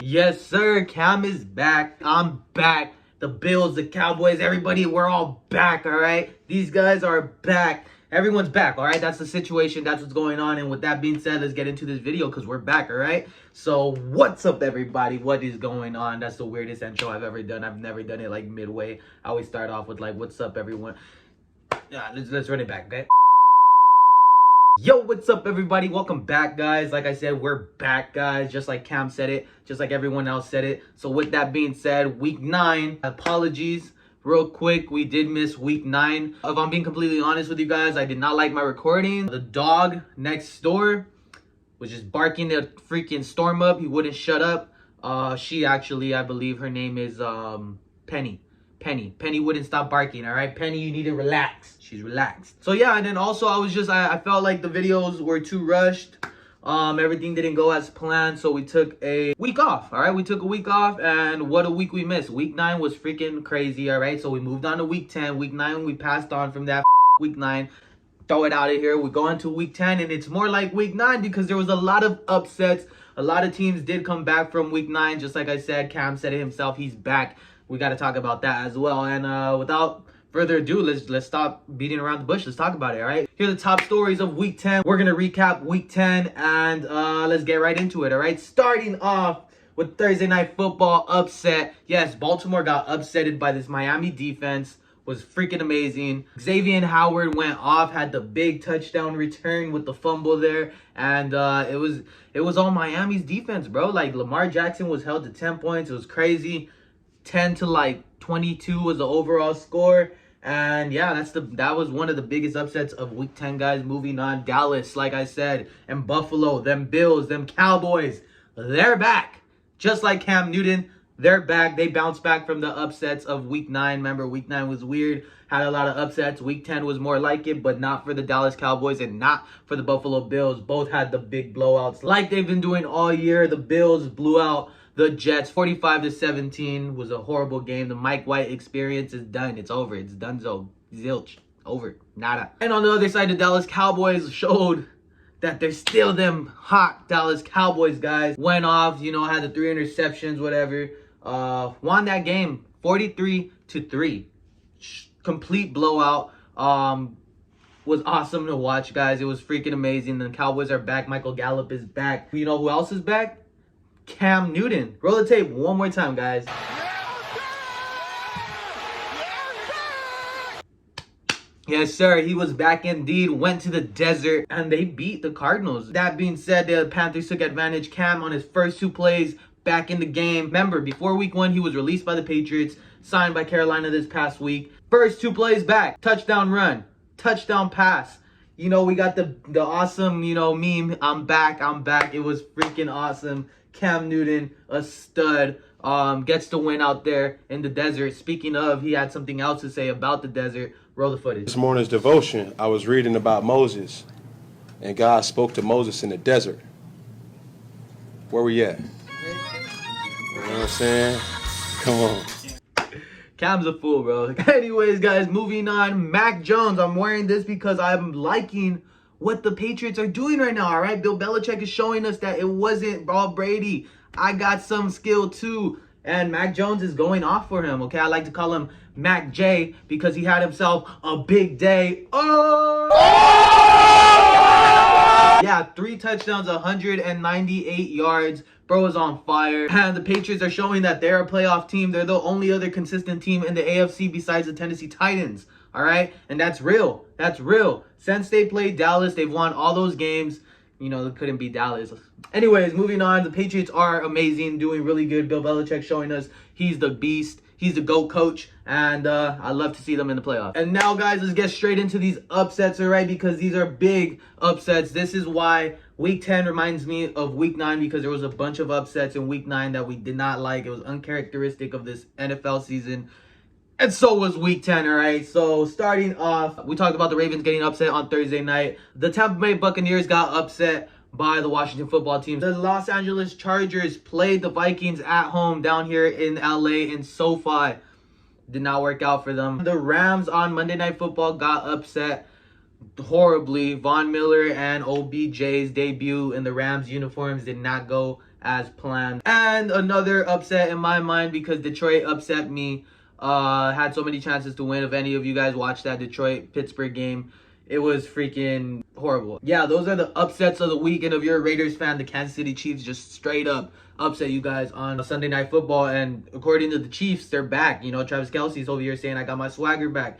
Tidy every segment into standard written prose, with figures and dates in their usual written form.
Yes, sir. Cam is back. I'm back. The Bills, the Cowboys, everybody, we're all back, all right? These guys are back. Everyone's back, all right? That's the situation. That's what's going on. And with that being said, let's get into this video because we're back, all right? So what's up, everybody? What is going on? That's the weirdest intro I've ever done. I've never done it like midway. I always start off with like, what's up, everyone? Yeah, let's run it back, okay? Yo, what's up, everybody? Welcome back, guys. Like I said, we're back, guys. Just like Cam said it, just like everyone else said it. So with that being said, week 9, apologies real quick, we did miss week 9. If I'm being completely honest with you guys, I did not like my recording. The dog next door was just barking the freaking storm up. He wouldn't shut up. She actually, I believe her name is Penny. Penny wouldn't stop barking, all right? Penny, you need to relax. She's relaxed. So yeah, and then also I felt like the videos were too rushed. Everything didn't go as planned, so we took a week off, all right? We took a week off, and what a week we missed. Week 9 was freaking crazy, all right? So we moved on to week 10. Week 9, we passed on from that week 9. Throw it out of here. We go into week 10, and it's more like week 9 because there was a lot of upsets. A lot of teams did come back from week 9. Just like I said, Cam said it himself, he's back. We got to talk about that as well. And without further ado, let's stop beating around the bush. Let's talk about it, all right? Here are the top stories of week 10. We're going to recap week 10, and let's get right into it, all right? Starting off with Thursday Night Football upset. Yes, Baltimore got upsetted by this Miami defense. Was freaking amazing. Xavier Howard went off, had the big touchdown return with the fumble there, and it was all Miami's defense, bro. Like, Lamar Jackson was held to 10 points. It was crazy. 10 to like 22 was the overall score. And yeah, that was one of the biggest upsets of week 10, guys. Moving on, Dallas, like I said, and Buffalo, them Bills, them Cowboys, they're back. Just like Cam Newton, they're back. They bounced back from the upsets of week 9. Remember, week 9 was weird, had a lot of upsets. Week 10 was more like it, but not for the Dallas Cowboys and not for the Buffalo Bills. Both had the big blowouts like they've been doing all year. The Bills blew out the Jets 45-17. Was a horrible game. The Mike White experience is done. It's over. It's donezo. Zilch. Over. Nada. And on the other side, the Dallas Cowboys showed that they're still them hot Dallas Cowboys, guys. Went off, you know, had the 3 interceptions, whatever. Won that game 43-3. Complete blowout. Was awesome to watch, guys. It was freaking amazing. The Cowboys are back. Michael Gallup is back. You know who else is back? Cam Newton. Roll the tape one more time, guys. Yes, sir. He was back indeed. Went to the desert, and they beat the Cardinals. That being said, the Panthers took advantage. Cam on his first 2 plays back in the game. Remember, before week 1, he was released by the Patriots, signed by Carolina this past week. First 2 plays back. Touchdown run. Touchdown pass. You know, we got the awesome, you know, meme. I'm back. It was freaking awesome. Cam Newton, a stud, gets to win out there in the desert. Speaking of, he had something else to say about the desert. Roll the footage. This morning's devotion, I was reading about Moses, and God spoke to Moses in the desert. Where we at? You know what I'm saying? Come on. Cam's a fool, bro. Anyways, guys, moving on. Mac Jones. I'm wearing this because I'm liking what the Patriots are doing right now, all right? Bill Belichick is showing us that it wasn't all Brady. I got some skill too. And Mac Jones is going off for him, okay? I like to call him Mac J because he had himself a big day. Oh! Yeah, 3 touchdowns, 198 yards. Bro is on fire. And the Patriots are showing that they're a playoff team. They're the only other consistent team in the AFC besides the Tennessee Titans. All right? And that's real. That's real. Since they played Dallas, they've won all those games. You know, they couldn't beat Dallas. Anyways, moving on. The Patriots are amazing, doing really good. Bill Belichick showing us he's the beast. He's the GOAT coach. And I love to see them in the playoffs. And now, guys, let's get straight into these upsets, all right? Because these are big upsets. This is why week 10 reminds me of week 9 because there was a bunch of upsets in week 9 that we did not like. It was uncharacteristic of this NFL season. And so was week 10, all right? So starting off, we talked about the Ravens getting upset on Thursday night. The Tampa Bay Buccaneers got upset by the Washington football team. The Los Angeles Chargers played the Vikings at home down here in LA in SoFi. Did not work out for them. The Rams on Monday Night Football got upset horribly. Von Miller and OBJ's debut in the Rams uniforms did not go as planned. And another upset in my mind because Detroit upset me. Had so many chances to win. If any of you guys watched that Detroit-Pittsburgh game, it was freaking horrible. Yeah, those are the upsets of the week. And if you're a Raiders fan, the Kansas City Chiefs just straight up upset you guys on Sunday Night Football. And according to the Chiefs, they're back. You know, Travis Kelce's over here saying, I got my swagger back.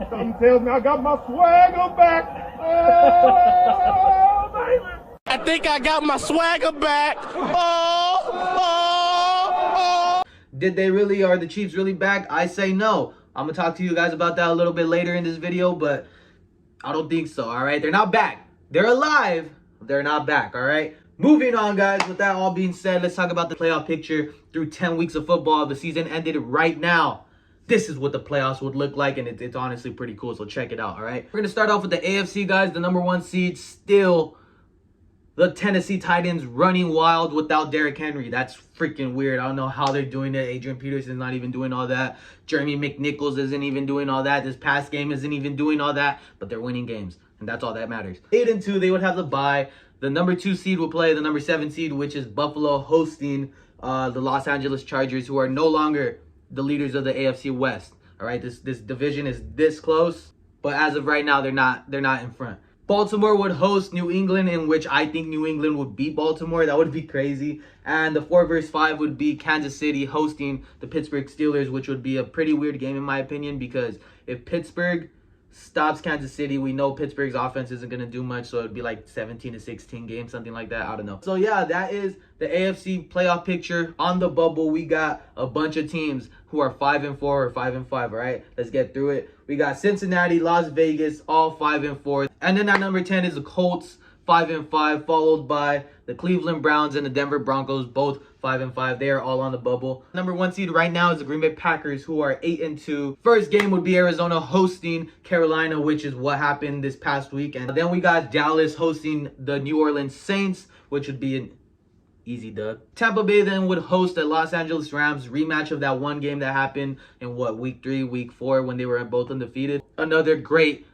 Something tells me I got my swagger back. Oh, baby. I think I got my swagger back. Oh. Did they really? Are the Chiefs really back? I say no. I'm going to talk to you guys about that a little bit later in this video, but I don't think so, all right? They're not back. They're alive. They're not back, all right? Moving on, guys. With that all being said, let's talk about the playoff picture through 10 weeks of football. The season ended right now. This is what the playoffs would look like, and it's honestly pretty cool, so check it out, all right? We're going to start off with the AFC, guys. The number 1 seed still the Tennessee Titans running wild without Derrick Henry. That's freaking weird. I don't know how they're doing it. Adrian Peterson's not even doing all that. Jeremy McNichols isn't even doing all that. This past game isn't even doing all that. But they're winning games, and that's all that matters. 8-2, they would have the bye. The number 2 seed will play the number 7 seed, which is Buffalo, hosting the Los Angeles Chargers, who are no longer the leaders of the AFC West. All right, this division is this close, but as of right now, they're not in front. Baltimore would host New England, in which I think New England would beat Baltimore. That would be crazy. And the 4 versus 5 would be Kansas City hosting the Pittsburgh Steelers, which would be a pretty weird game in my opinion, because if Pittsburgh stops Kansas City, we know Pittsburgh's offense isn't going to do much, so it'd be like 17-16 game, something like that. I don't know. So yeah, that is the AFC playoff picture. On the bubble, we got a bunch of teams who are 5-4 or 5-5, all right? Let's get through it. We got Cincinnati, Las Vegas, all 5-4. And then at number 10 is the Colts, 5-5, followed by the Cleveland Browns and the Denver Broncos, both 5-5. They are all on the bubble. Number 1 seed right now is the Green Bay Packers, who are 8-2. First game would be Arizona hosting Carolina, which is what happened this past week. And then we got Dallas hosting the New Orleans Saints, which would be an easy dub. Tampa Bay then would host the Los Angeles Rams, rematch of that one game that happened in week 3, week 4, when they were both undefeated. Another great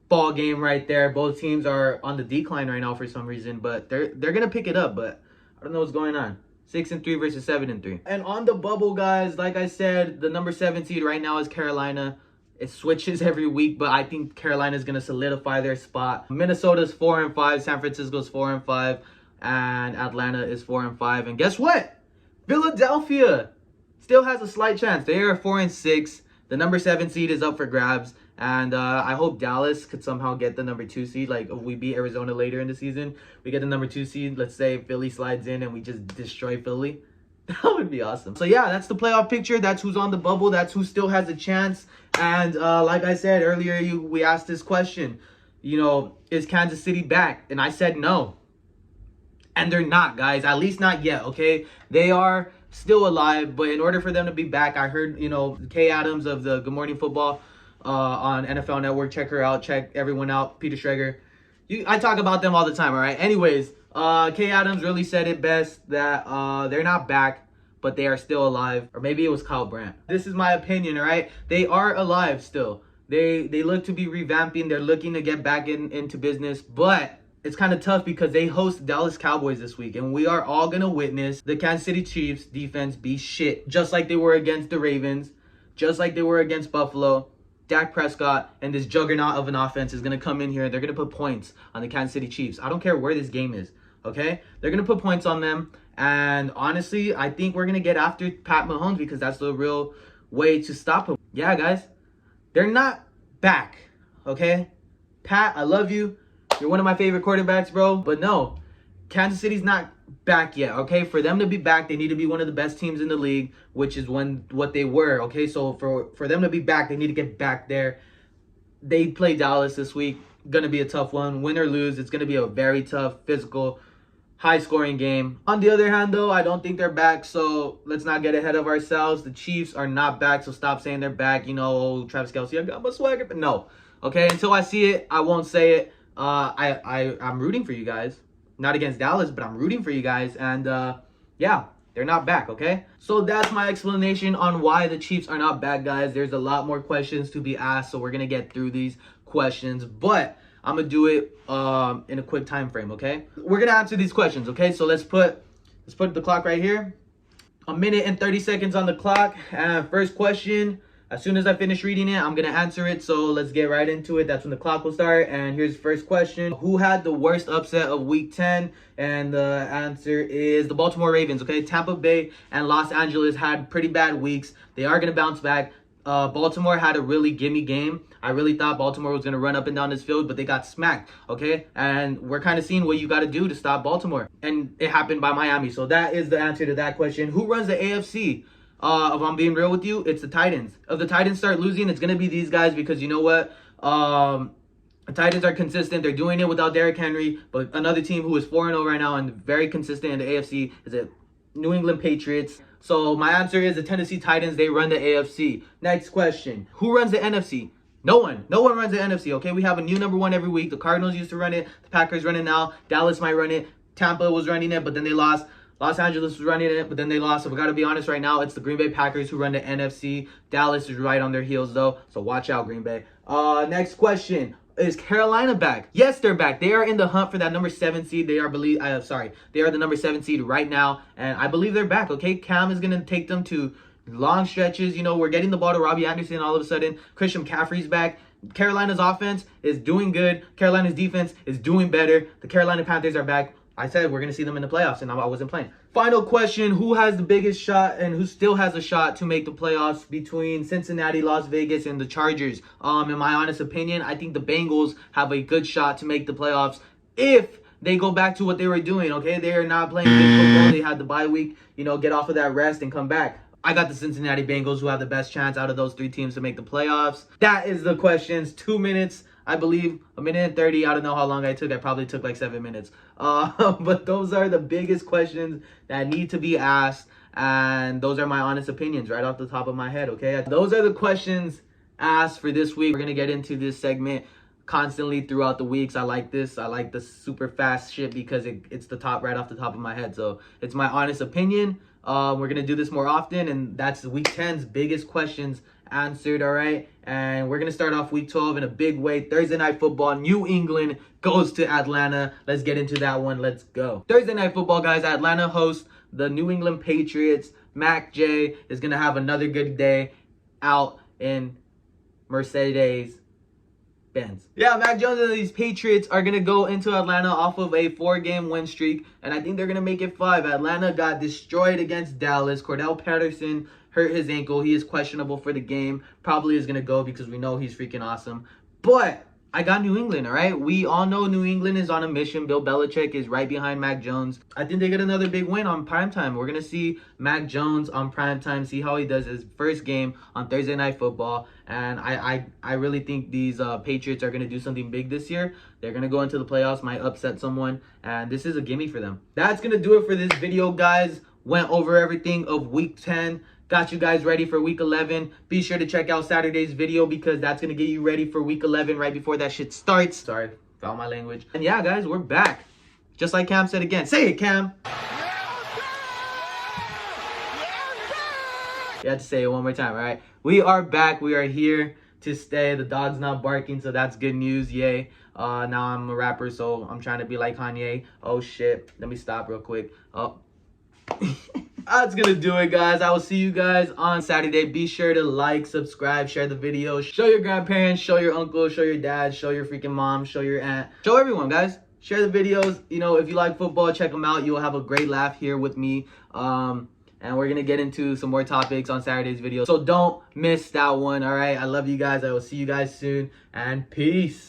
ball game right there. Both teams are on the decline right now for some reason, but they're gonna pick it up. But I don't know what's going on. 6-3 versus 7-3. And on the bubble, guys, like I said, the number 7 seed right now is Carolina. It switches every week, but I think Carolina is gonna solidify their spot. Minnesota's 4-5, San Francisco's 4-5, and Atlanta is 4-5. And guess what? Philadelphia still has a slight chance. They are 4-6. The number 7 seed is up for grabs. And I hope Dallas could somehow get the number 2 seed. Like, if we beat Arizona later in the season, we get the number 2 seed. Let's say Philly slides in and we just destroy Philly. That would be awesome. So, yeah, that's the playoff picture. That's who's on the bubble. That's who still has a chance. And like I said earlier, we asked this question. You know, is Kansas City back? And I said no. And they're not, guys. At least not yet, okay? They are still alive. But in order for them to be back, I heard, you know, Kay Adams of the Good Morning Football on NFL Network. Check her out. Check everyone out. Peter Schrager. I talk about them all the time, all right? Anyways, Kay Adams really said it best that they're not back, but they are still alive. Or maybe it was Kyle Brandt. This is my opinion, all right? They are alive still. They look to be revamping. They're looking to get back into business, but it's kind of tough because they host the Dallas Cowboys this week, and we are all going to witness the Kansas City Chiefs defense be shit, just like they were against the Ravens, just like they were against Buffalo. Dak Prescott and this juggernaut of an offense is going to come in here. They're going to put points on the Kansas City Chiefs. I don't care where this game is, okay? They're going to put points on them. And honestly, I think we're going to get after Pat Mahomes because that's the real way to stop him. Yeah, guys, they're not back, okay? Pat, I love you. You're one of my favorite quarterbacks, bro. But no, Kansas City's not back yet, okay? For them to be back, they need to be one of the best teams in the league, which is what they were, okay? So for them to be back, they need to get back there. They play Dallas this week. Gonna be a tough one. Win or lose, it's gonna be a very tough, physical, high-scoring game. On the other hand, though, I don't think they're back, so let's not get ahead of ourselves. The Chiefs are not back, so stop saying they're back. You know, Travis Kelce, I got my swagger. But no, okay? Until I see it, I won't say it. I'm rooting for you guys. Not against Dallas, but I'm rooting for you guys. And, yeah, they're not back, okay? So that's my explanation on why the Chiefs are not back, guys. There's a lot more questions to be asked, so we're going to get through these questions. But I'm going to do it in a quick time frame, okay? We're going to answer these questions, okay? So let's put Let's put the clock right here. 1 minute and 30 seconds on the clock. And first question, as soon as I finish reading it, I'm going to answer it. So let's get right into it. That's when the clock will start. And here's the first question. Who had the worst upset of week 10? And the answer is the Baltimore Ravens, okay? Tampa Bay and Los Angeles had pretty bad weeks. They are going to bounce back. Baltimore had a really gimme game. I really thought Baltimore was going to run up and down this field, but they got smacked, okay? And we're kind of seeing what you got to do to stop Baltimore. And it happened by Miami. So that is the answer to that question. Who runs the AFC? If I'm being real with you, it's the Titans. If the Titans start losing, it's going to be these guys because you know what? The Titans are consistent. They're doing it without Derrick Henry. But another team who is 4-0 right now and very consistent in the AFC is the New England Patriots. So my answer is the Tennessee Titans. They run the AFC. Next question. Who runs the NFC? No one. No one runs the NFC, okay? We have a new number one every week. The Cardinals used to run it. The Packers run it now. Dallas might run it. Tampa was running it, but then they lost. Los Angeles was running it, but then they lost. So we got to be honest right now. It's the Green Bay Packers who run the NFC. Dallas is right on their heels, though. So watch out, Green Bay. Next question. Is Carolina back? Yes, they're back. They are in the hunt for that number 7 seed. They are they are the number 7 seed right now, and I believe they're back. Okay, Cam is gonna take them to long stretches. You know, we're getting the ball to Robbie Anderson. All of a sudden, Christian McCaffrey's back. Carolina's offense is doing good. Carolina's defense is doing better. The Carolina Panthers are back. I said we're going to see them in the playoffs, and I wasn't playing. Final question, who has the biggest shot and who still has a shot to make the playoffs between Cincinnati, Las Vegas, and the Chargers? In my honest opinion, I think the Bengals have a good shot to make the playoffs if they go back to what they were doing, okay? They are not playing good football. They had the bye week, you know, get off of that rest and come back. I got the Cincinnati Bengals who have the best chance out of those 3 teams to make the playoffs. That is the questions. 2 minutes. I believe 1 minute and 30. I don't know how long I took. I probably took like 7 minutes. But those are the biggest questions that need to be asked. And those are my honest opinions right off the top of my head, okay? Those are the questions asked for this week. We're going to get into this segment constantly throughout the weeks. I like this. I like the super fast shit because it's the top right off the top of my head. So it's my honest opinion. We're going to do this more often. And that's week 10's biggest questions answered, all right? And we're going to start off week 12 in a big way. Thursday Night Football, New England goes to Atlanta. Let's get into that one. Let's go. Thursday Night Football, guys. Atlanta hosts the New England Patriots. Mac J is going to have another good day out in Mercedes Benz. Yeah, Mac Jones and these Patriots are going to go into Atlanta off of a 4-game win streak, and I think they're going to make it 5. Atlanta got destroyed against Dallas. Cordell Patterson hurt his ankle. He is questionable for the game. Probably is going to go because we know he's freaking awesome. But I got New England, all right? We all know New England is on a mission. Bill Belichick is right behind Mac Jones. I think they get another big win on primetime. We're going to see Mac Jones on primetime, see how he does his first game on Thursday Night Football. And I really think these Patriots are going to do something big this year. They're going to go into the playoffs, might upset someone, and this is a gimme for them. That's going to do it for this video, guys. Went over everything of week 10. Got you guys ready for week 11. Be sure to check out Saturday's video because that's going to get you ready for week 11 right before that shit starts. Sorry, found my language. And yeah, guys, we're back. Just like Cam said again. Say it, Cam. You have to say it one more time, all right? We are back. We are here to stay. The dog's not barking, so that's good news. Yay. Now I'm a rapper, so I'm trying to be like Kanye. Oh, shit. Let me stop real quick. Oh. That's gonna do it, guys. I will see you guys on Saturday. Be sure to like, subscribe, share the video, show your grandparents, show your uncle, show your dad, show your freaking mom, show your aunt, show everyone, guys. Share the videos. You know, if you like football, check them out. You'll have a great laugh here with me. And we're gonna get into some more topics on Saturday's video, so don't miss that one. All right, I love you guys. I will see you guys soon, and peace.